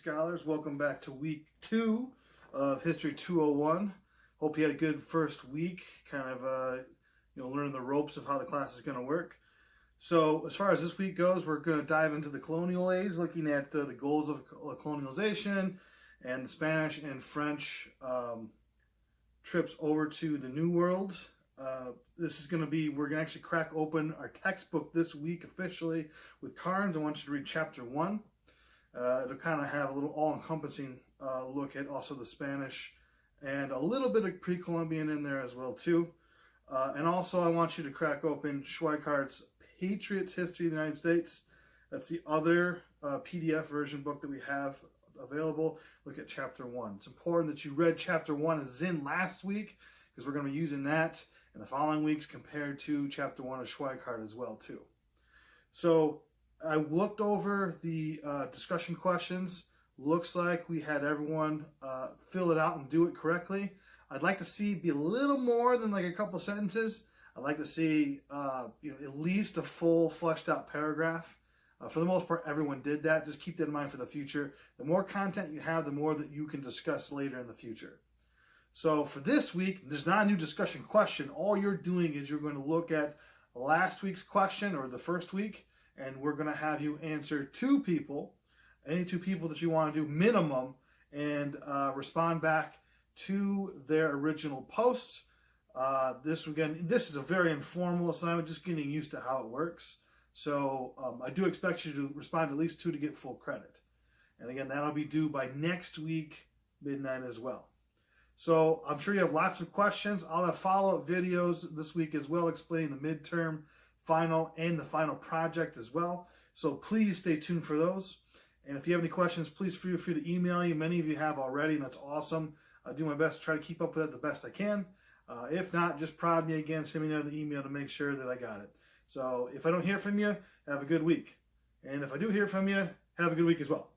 Scholars. Welcome back to week 2 of History 201. Hope you had a good first week, kind of learning the ropes of how the class is going to work. So as far as this week goes, we're going to dive into the colonial age, looking at the goals of colonialization and the Spanish and French trips over to the New World. This is going to be, we're going to actually crack open our textbook this week officially with Carnes. I want you to read chapter 1. It'll kind of have a little all-encompassing look at also the Spanish and a little bit of pre-Columbian in there as well too. And also I want you to crack open Schweikart's Patriots History of the United States. That's the other PDF version book that we have available. Look at chapter 1. It's important that you read chapter 1 as in last week, because we're going to be using that in the following weeks compared to chapter 1 of Schweikart as well too. So I looked over the discussion questions. Looks like we had everyone fill it out and do it correctly. I'd like to see it be a little more than like a couple sentences. I'd like to see at least a full fleshed out paragraph. For the most part, everyone did that. Just keep that in mind for the future. The more content you have, the more that you can discuss later in the future. So for this week, there's not a new discussion question. All you're doing is you're going to look at last week's question or the first week, and we're going to have you answer 2 people, any 2 people that you want to do minimum, and respond back to their original posts. This is a very informal assignment, just getting used to how it works. So I do expect you to respond to at least 2 to get full credit. And again, that'll be due by next week, midnight as well. So I'm sure you have lots of questions. I'll have follow-up videos this week as well, explaining the midterm, final, and the final project as well. So please stay tuned for those. And if you have any questions, please feel free to email me. Many of you have already, and that's awesome. I do my best to try to keep up with it the best I can. If not, just prod me again, send me another email to make sure that I got it. So if I don't hear from you, have a good week. And if I do hear from you, have a good week as well.